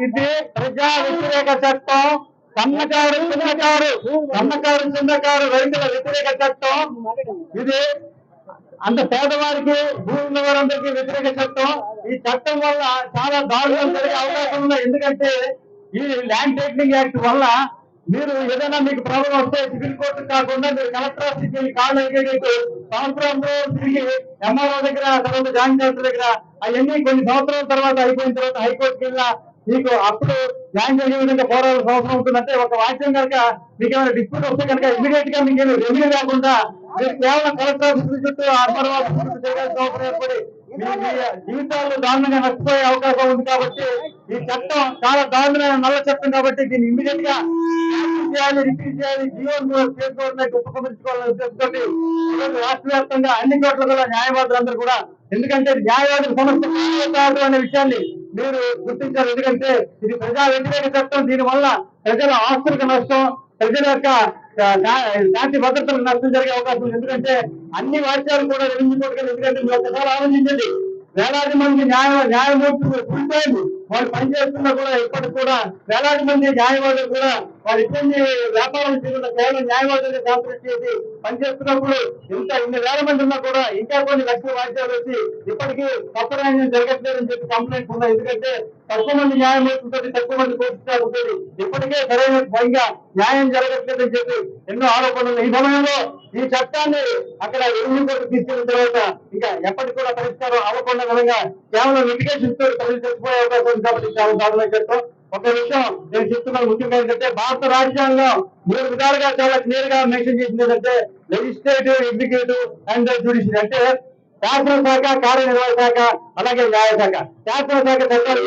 ఇది ప్రజా వ్యతిరేక చట్టం, సన్నకారు చిన్నకారు రైతుల వ్యతిరేక చట్టం. ఇది అంత పేదవారికి భూమి వారందరికీ వ్యతిరేక చట్టం. ఈ చట్టం వల్ల చాలా దారుణం జరిగే అవకాశం ఉన్నాయి. ఎందుకంటే ఈ ల్యాండ్ టైటిలింగ్ యాక్ట్ వల్ల మీరు ఏదైనా మీకు ప్రాబ్లం వస్తే సివిల్ కోర్టు కాకుండా మీరు కలెక్టర్ ఆఫీస్కి వెళ్ళి కాళ్ళు సంవత్సరంలో తిరిగి ఎంఆర్ఓ దగ్గర, తర్వాత జాయింట్ కలెక్టర్ దగ్గర అవన్నీ కొన్ని సంవత్సరాల తర్వాత అయిపోయిన తర్వాత హైకోర్టుకి వెళ్ళినా మీకు అప్పుడు న్యాయం జరిగే విధంగా పోరాడాల్సిన అవసరం ఉంటుందంటే ఒక వాక్యం కనుక మీకు ఏమైనా డిస్ప్యూట్ వస్తే కనుక ఇమీడియట్ గా మీకు రెవెన్యూ లేకుండా మీరు కేవలం కలెక్టర్ ఆఫీస్ చుట్టూ ఎంఆర్ఓ ఆఫీస్ చేయాల్సిన అవసరం ఏర్పడి జీవితాల్లో దారుణంగా నష్టపోయే అవకాశం ఉంది. కాబట్టి ఈ చట్టం చాలా దారుణమైన నల్ల చట్టం. కాబట్టి దీన్ని ఇమీడియట్ గా చేయాలి, రిపీట్ చేయాలి, స్టేట్ గవర్నమెంట్ ఉపసంహరించుకోవాలనే ఉద్దేశంతో రాష్ట్ర వ్యాప్తంగా అన్ని చోట్ల కూడా న్యాయవాదులందరూ కూడా, ఎందుకంటే న్యాయవాదుల సమస్య కాదు అనే విషయాన్ని మీరు గుర్తించారు. ఎందుకంటే ఇది ప్రజా వ్యతిరేక చట్టం. దీని వల్ల ప్రజల ఆస్తులకు నష్టం, ప్రజల యొక్క శాంతి భద్రతలకు నష్టం జరిగే అవకాశం ఉంది. ఎందుకంటే అన్ని వాక్యాలు కూడా రెవెన్యూ కోర్టులు, ఎందుకంటే మీరు ఒకసారి ఆలోచించండి, వేలాది మంది న్యాయమూర్తులు ఫుల్ టైం వాళ్ళు పనిచేస్తున్నా కూడా ఇప్పటికి కూడా వేలాది మంది న్యాయవాదులు కూడా వాళ్ళు ఇబ్బంది వ్యాపారం చేయకుండా కేవలం న్యాయవాదులు కాన్సన్ట్రేట్ చేసి పనిచేస్తున్నప్పుడు ఇన్ని వేల మంది ఉన్నా కూడా ఇంకా కొన్ని లక్షల వాద్యాలు వచ్చి ఇప్పటికీ తప్పు న్యాయం జరగట్లేదని చెప్పి కంప్లైంట్స్ ఉన్నాయి. ఎందుకంటే తక్కువ మంది న్యాయమూర్తులతో తక్కువ మంది కోర్టు ఉంటుంది, ఇప్పటికే సరైన భయంగా న్యాయం జరగట్లేదని చెప్పి ఎన్నో ఆరోపణలు. ఈ సమయంలో ఈ చట్టాన్ని అక్కడ రెవెన్యూ కోర్టు తీసుకెళ్లిన తర్వాత ఇంకా ఎప్పటికి కూడా పరిష్కారం అవ్వకుండా విధంగా కేవలం లిటిగేషన్ తో ప్రజలు చచ్చిపోయే అవకాశం ఉంది. కాబట్టి చాలా దారుణమైన చట్టం. ఒక విషయం నేను చెప్తున్నాను ముఖ్యంగా ఏంటంటే, భారత రాజ్యాంగం 3 విధాలుగా చాలా క్లియర్ గా మెన్షన్ చేసింది. ఏంటంటే లెజిస్లేటివ్, ఎగ్జిక్యూటివ్ అండ్ జ్యుడిషియరీ. అంటే శాసనశాఖ, కార్యనిర్వాహక శాఖ, అలాగే న్యాయశాఖ. శాసనశాఖ చట్టాలు,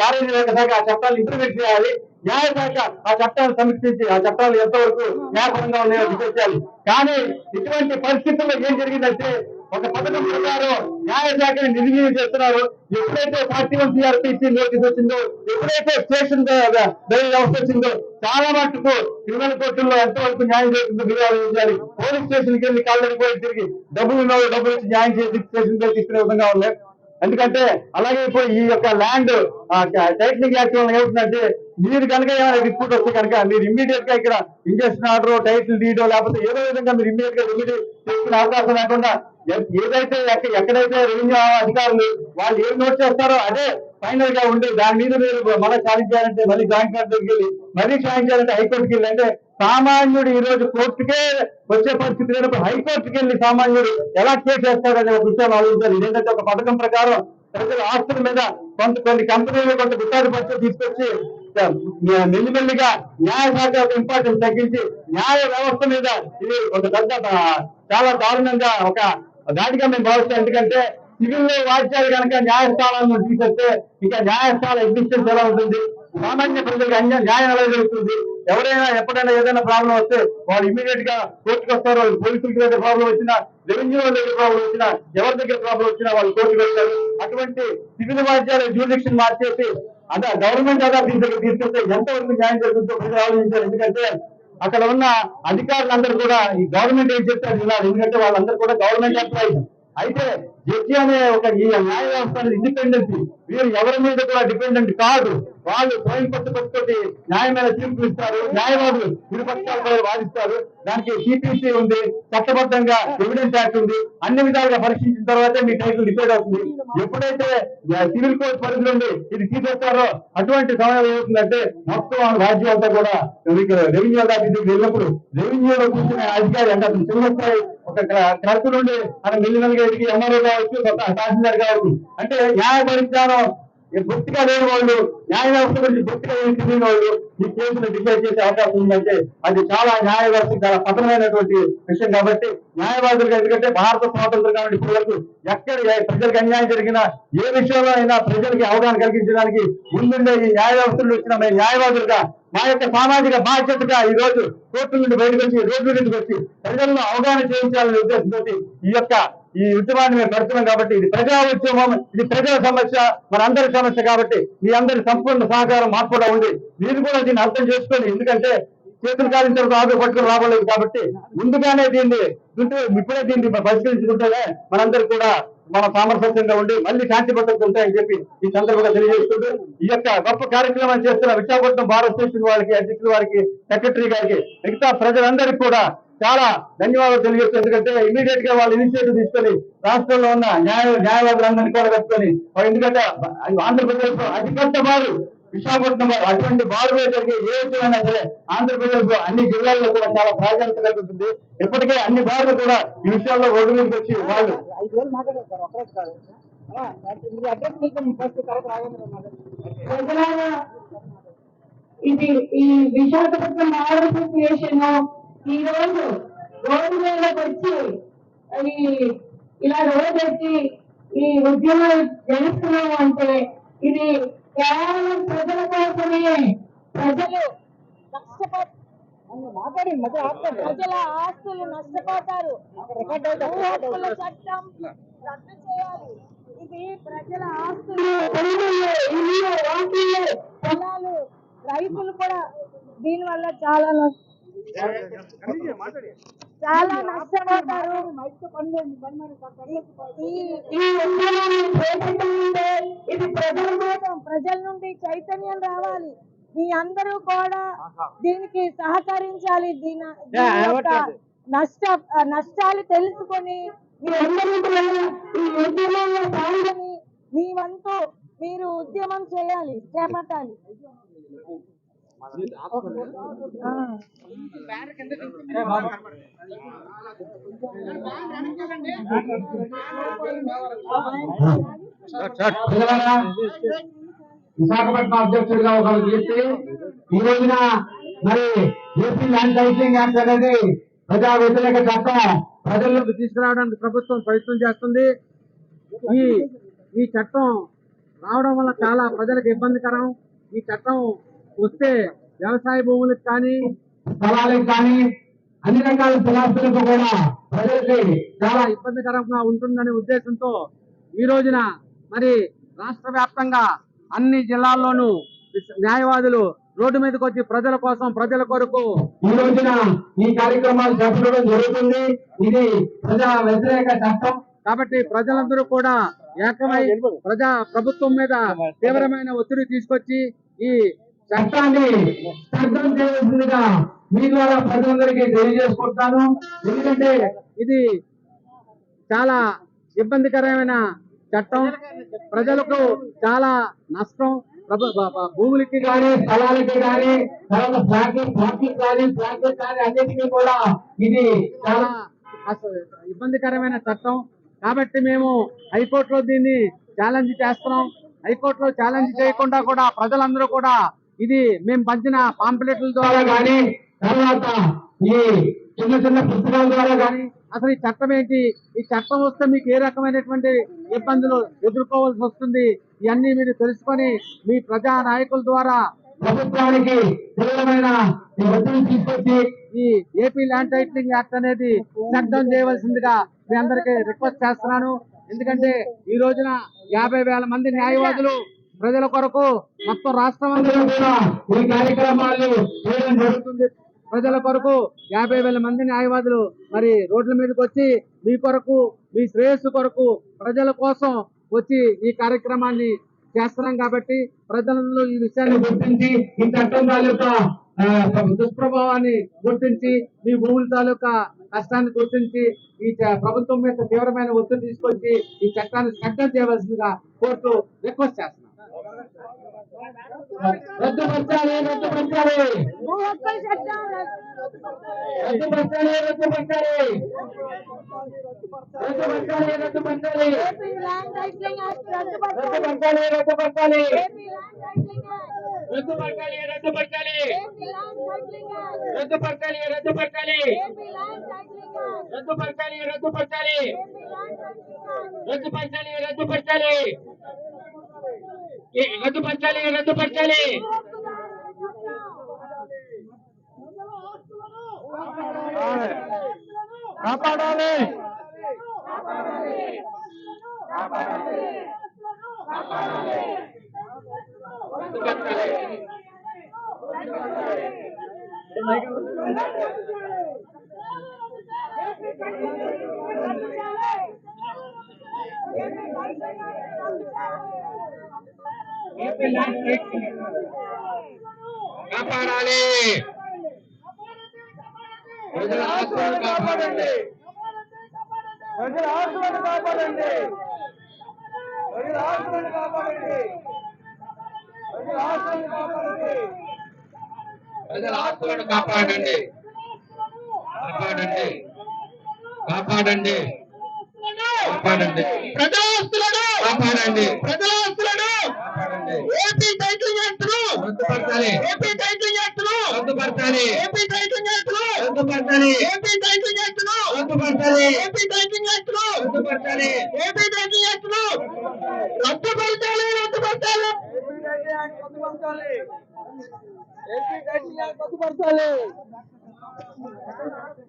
కార్యనిర్వాహక శాఖ ఆ చట్టాలు ఇంప్లిమెంట్ చేయాలి, న్యాయశాఖ ఆ చట్టాలను సమీక్షించి ఆ చట్టాలు ఎంతవరకు న్యాయపరంగా ఉన్నాయో విచారించాలి. కానీ ఇటువంటి పరిస్థితుల్లో ఏం జరిగిందంటే, ఒక పథకం ప్రకారం న్యాయశాఖని నిర్వీర్యం చేస్తున్నారు. ఎప్పుడైతే 41 CRPC నోటీస్ వచ్చిందో, ఎప్పుడైతే స్టేషన్ బెయిల్ వ్యవస్థ వచ్చిందో, చాలా మటుకు క్రిమినల్ కోర్టుల్లో ఎంతవరకు న్యాయం చేస్తుందో మీరు ఆలోచించాలి. పోలీస్ స్టేషన్కి వెళ్ళి కాళ్ళని పోయి తిరిగి డబ్బులు ఇచ్చి న్యాయం చేసి స్టేషన్ కి తీసుకునే విధంగా ఉన్నాయి. ఎందుకంటే అలాగే ఇప్పుడు ఈ యొక్క ల్యాండ్ టైటిలింగ్ యాక్ట్ వల్ల ఏమవుతుందంటే, మీరు కనుక ఏమైనా డిస్ప్యూట్ వస్తే కనుక మీరు ఇమ్మీడియట్ గా ఇక్కడ ఇంజక్షన్ ఆర్డర్, టైటిల్ డీడో లేకపోతే ఏదో విధంగా మీరు ఇమ్మీడియట్ గా రెమెడీ చేసుకునే అవకాశం లేకుండా ఏదైతే ఎక్కడైతే రెవెన్యూ అధికారులు వాళ్ళు ఏం నోట్ చేస్తారో అదే ఫైనల్ గా ఉండి దాని మీద మీరు మళ్ళీ ఛాలెంజ్ చేయాలంటే మళ్ళీ జాయింట్ కలెక్టర్కి వెళ్ళి మళ్ళీ ఛాలెంజ్ చేయాలంటే హైకోర్టుకి వెళ్ళి, అంటే సామాన్యుడు ఈ రోజు కోర్టుకే వచ్చే పరిస్థితి లేనప్పుడు హైకోర్టుకి వెళ్ళి సామాన్యుడు ఎలా కేసు చేస్తాడనే ఒక విషయాన్ని ఆలోచించాలి. ఇదేంటంటే ఒక పథకం ప్రకారం ప్రజల ఆస్తుల మీద కొన్ని కంపెనీలు కొంత గుట్టాడు పరిస్థితి తీసుకొచ్చి మెల్లిమెల్లిగా న్యాయశాఖ ఇంపార్టెన్స్ తగ్గించి న్యాయ వ్యవస్థ మీద ఇది ఒక పెద్ద చాలా దారుణంగా ఒక దాడిగా మేము భావిస్తాం. ఎందుకంటే సివిల్ వాద్యాలు కనుక న్యాయస్థానాలను తీసేస్తే ఇంకా న్యాయస్థానం ఎగ్జిస్టెన్స్ ఎలా ఉంటుంది, సామాన్య ప్రజలకు న్యాయం ఎలా జరుగుతుంది, ఎవరైనా ఎప్పుడైనా ఏదైనా ప్రాబ్లం వస్తే వాళ్ళు ఇమీడియట్ గా కోర్టుకు వస్తారు. వాళ్ళు పోలీసుల దగ్గర ప్రాబ్లం వచ్చినా, రెవెన్యూ వాళ్ళ దగ్గర ప్రాబ్లం వచ్చినా, ఎవరి దగ్గర ప్రాబ్లం వచ్చినా వాళ్ళు కోర్టుకు వెళ్తారు. అటువంటి సివిల్ వాద్యాల జ్యూరిడిక్షన్ మార్చేసి అదే గవర్నమెంట్ అథారిటీ దగ్గర తీసుకొస్తే ఎంతవరకు న్యాయం జరుగుతుందో ప్రజలు ఆలోచించారు. ఎందుకంటే అక్కడ ఉన్న అధికారులందరూ కూడా ఈ గవర్నమెంట్ ఏం చెప్తారు వినాలి. ఎందుకంటే వాళ్ళందరూ కూడా గవర్నమెంట్ ఎంప్లాయీస్. అయితే జడ్జి అనే ఒక ఈ న్యాయ వ్యవస్థ ఇండిపెండెన్సీ, వీరు ఎవరి మీద కూడా డిపెండెంట్ కాదు. వాళ్ళు స్వయం పట్టుబట్టి న్యాయమైన తీర్పులు ఇస్తారు. న్యాయవాదులు ఇరు పక్షాలపై వాదిస్తారు. దానికి సిపిసి ఉంది, చట్టబద్ధంగా ఎవిడెన్స్ యాక్ట్ ఉంది. అన్ని విధాలుగా పరీక్షించిన తర్వాతే మీ టైటిల్ డిసైడ్ అవుతుంది. ఎప్పుడైతే సివిల్ కోర్టు పరిధిలో ఉండి ఇది తీసేస్తారో అటువంటి సమయం ఏమవుతుందంటే మొత్తం రాజ్యం అంతా కూడా రెవెన్యూ అథారిటీకి వెళ్ళినప్పుడు రెవెన్యూలో కూర్చునే అధికారి అంటే అతను చిన్నస్థాయి ఒక క్లర్క్ నుండి మనం మెల్లిమెల్లిగా ఎదిగి ఎంఆర్ఓ కావచ్చు, తహసీల్దార్ కావచ్చు. అంటే న్యాయ పరిజ్ఞానం గుర్తిగా లేని వాళ్ళు, న్యాయ వ్యవస్థ గురించి గుర్తిగా తెలియని వాళ్ళు ఈ కేసును డిసైడ్ చేసే అవకాశం ఉందంటే అది చాలా న్యాయ వ్యవస్థ చాలా పతనమైనటువంటి విషయం. కాబట్టి న్యాయవాదులుగా, ఎందుకంటే భారత స్వాతంత్రం కాబట్టి ఇప్పటి వరకు ఎక్కడ ప్రజలకు అన్యాయం జరిగినా ఏ విషయంలో అయినా ప్రజలకి అవగాహన కలిగించడానికి ముందుండే ఈ న్యాయ వ్యవస్థలు వచ్చిన మేము న్యాయవాదులుగా మా యొక్క సామాజిక బాధ్యతగా ఈ రోజు కోర్టు నుండి బయటకు వచ్చి రోడ్డు నుండి వచ్చి ప్రజలను అవగాహన చేయించాలనే ఉద్దేశంతో ఈ ఉద్యమాన్ని మేము పెడుతున్నాం. కాబట్టి ఇది ప్రజా ఉద్యమం, ఇది ప్రజల సమస్య, మనందరి సమస్య. కాబట్టి మీ అందరి సంపూర్ణ సహకారం మాకు కూడా ఉంది. మీరు కూడా దీన్ని అర్థం చేసుకోండి. ఎందుకంటే చేతులు కాలిన తర్వాత ఆదు పట్టుకుని రాబోలేదు. కాబట్టి ముందుగానే ఇప్పుడే దీన్ని పరిష్కరించుకుంటేనే మనందరూ కూడా మనం సామరస్యంగా ఉండి మళ్ళీ శాంతి భద్రత ఉంటాయని చెప్పి ఈ సందర్భంగా తెలియజేస్తుంటూ ఈ యొక్క గొప్ప కార్యక్రమాన్ని చేస్తున్న విశాఖపట్నం భారత స్టేషన్ వారికి, అధ్యక్షుల వారికి, సెక్రటరీ గారికి, మిగతా ప్రజలందరికీ కూడా చాలా ధన్యవాదాలు తెలియజేస్తాం. ఎందుకంటే ఇమీడియట్ గా వాళ్ళు ఇనిషియేటివ్ తీసుకొని రాష్ట్రంలో ఉన్న న్యాయవాదులందరినీ కూడా కట్టుకొని, ఎందుకంటే ఆంధ్రప్రదేశ్ అతిపెద్ద బారు విశాఖపట్నం వారు, అటువంటి బారులో జరిగే ఏ విషయమైనా సరే ఆంధ్రప్రదేశ్ లో అన్ని జిల్లాల్లో కూడా చాలా ప్రాధాన్యత కలుగుతుంది. ఇప్పటికే అన్ని బార్లు కూడా ఈ విషయాల్లో రోడ్డు మీదకి వచ్చి వాళ్ళు ఇది ఈ విశాఖపట్నం బార్ అసోసియేషన్ ఈ రోజు రోడ్డు మీదకి వచ్చి ఇలా రోజు వచ్చి ఈ ఉద్యమాలు జరుపుతున్నాము అంటే ఇది కేవలం ప్రజల కోసమే. ప్రజలు ప్రజల ఆస్తులు నష్టపోతారు. హక్కుల చట్టం రద్దు చేయాలి. ఇది ప్రజల ఆస్తులు, పొలాలు, రైతులు కూడా దీనివల్ల చాలా నష్టపోతారు. ఇది ప్రజల కోసం, ప్రజల నుండి చైతన్యం రావాలి. మీ అందరూ కూడా దీనికి సహకరించాలి. దీని నష్టాలు తెలుసుకొని మీ వంతు మీరు ఉద్యమం చేయాలి, చేపట్టాలి. విశాఖపట్నం అధ్యక్షుడిగా ఒక వ్యక్తి ఈ రోజున మరి ఏపీ ల్యాండ్ టైటిలింగ్ యాక్ట్ అనేది ప్రజా వ్యతిరేక చట్టం ప్రజల్లోకి తీసుకురావడానికి ప్రభుత్వం ప్రయత్నం చేస్తుంది. ఈ చట్టం రావడం వల్ల చాలా ప్రజలకు ఇబ్బందికరం. ఈ చట్టం వస్తే వ్యవసాయ భూములకు కానీ, స్థలాలకు కానీ, అన్ని రకాల స్థలాస్తులకు కూడా ప్రజలకి చాలా ఇబ్బందికరంగా ఉంటుందనే ఉద్దేశంతో ఈ రోజున మరి రాష్ట్ర వ్యాప్తంగా అన్ని జిల్లాల్లోనూ న్యాయవాదులు రోడ్డు మీదకి వచ్చి ప్రజల కోసం, ప్రజల కొరకు ఈ రోజున ఈ కార్యక్రమాలు చేపట్టడం జరుగుతుంది. ఇది ప్రజా వ్యతిరేక చట్టం కాబట్టి ప్రజలందరూ కూడా ఏకమై ప్రభుత్వం మీద తీవ్రమైన ఒత్తిడి తీసుకొచ్చి ఈ చట్టాన్ని స్థాపన చేయవలసిందిగా మీ ద్వారా ప్రజలందరికీ తెలియజేసుకుంటాను. ఎందుకంటే ఇది చాలా ఇబ్బందికరమైన చట్టం, ప్రజలకు చాలా నష్టం. భూములకి కానీ, స్థలాలకి కానీ, తర్వాత ఫ్లాట్లకి కానీ అన్నిటికీ కూడా ఇది చాలా ఇబ్బందికరమైన చట్టం. కాబట్టి మేము హైకోర్టులో దీన్ని ఛాలెంజ్ చేస్తున్నాం. హైకోర్టులో ఛాలెంజ్ చేయకుండా కూడా ప్రజలందరూ కూడా ఇది మేము పంచిన పాంప్లెట్ల ద్వారా కానీ, తర్వాత ఈ చిన్న చిన్న పుస్తకాల ద్వారా కానీ అసలు ఈ చట్టం ఏంటి, ఈ చట్టం వస్తే మీకు ఏ రకమైనటువంటి ఇబ్బందులు ఎదుర్కోవాల్సి వస్తుంది, ఇవన్నీ మీరు తెలుసుకొని మీ ప్రజా నాయకుల ద్వారా ప్రభుత్వానికి తీవ్రమైన ఒత్తిడి తీసుకొచ్చి ఈ ఏపీ ల్యాండ్ టైటిలింగ్ యాక్ట్ అనేది చట్టం చేయవలసిందిగా మీ అందరికీ రిక్వెస్ట్ చేస్తున్నాను. ఎందుకంటే ఈ రోజున 50,000 మంది న్యాయవాదులు ప్రజల కొరకు మొత్తం రాష్ట్రం అందరూ కూడా ఈ కార్యక్రమాలు చేయడం జరుగుతుంది. ప్రజల కొరకు 50,000 మంది న్యాయవాదులు మరి రోడ్ల మీదకి వచ్చి మీ కొరకు, మీ శ్రేయస్సు కొరకు, ప్రజల కోసం వచ్చి ఈ కార్యక్రమాన్ని చేస్తున్నాం. కాబట్టి ప్రజలందరూ ఈ విషయాన్ని గుర్తించి ఈ చట్టం తాలూకా దుష్ప్రభావాన్ని గుర్తించి మీ భూముల తాలూకా కష్టాన్ని గుర్తించి ఈ ప్రభుత్వం మీద తీవ్రమైన ఒత్తిడి తీసుకొచ్చి ఈ చట్టాన్ని చట్టం చేయవలసిందిగా కోర్టు రిక్వెస్ట్ చేస్తున్నాం. రద్దుపరచాలి, రద్దుపరచాలి, రద్దుపరచాలి, రద్దుపరచాలి, రద్దుపరచాలి, రద్దుపరచాలి, రద్దుపరచాలి, రద్దుపరచాలి, రద్దుపరచాలి, రద్దుపరచాలి, రద్దుపరచాలి, రద్దుపరచాలి, రద్దుపరచాలి, రద్దుపరచాలి, రద్దుపరచాలి, రద్దుపరచాలి, రద్దుపరచాలి, రద్దుపరచాలి, రద్దుపరచాలి. కాపాడాలి, కాపాడాలి. ప్రజల ఆస్తులను కాపాడండి. ప్రజల ఆస్తులను కాపాడండి. ప్రజల ఆస్తులను కాపాడండి. ప్రజల ఆస్తులను కాపాడండి. ప్రజల ఆస్తులను కాపాడండి. కాపాడండి. కాపాడండి. కాపాడండి. ప్రజల ఆస్తులను కాపాడండి. ప్రజల ఆస్తులను కాపాడండి. ఏపీ టైటిల్ యాక్ట్ను రద్దుపరచాలి. ఏపీ టైటిల్ యాక్ట్ను రద్దుపరచాలి. ఏపీ టైటిల్ యాక్ట్ను రద్దుపరచాలి. ఏపీ టైటిల్ యాక్ట్ను రద్దుపరచాలి. ఏపీ టైటిల్ యాక్ట్ను రద్దుపరచాలి. ఏపీ టైటిల్ యాక్ట్ను రద్దుపరచాలి. రద్దుపరచాలి. ఏపీ టైటిల్ యాక్ట్ రద్దుపరచాలి. AP title act రద్దుపరచాలి.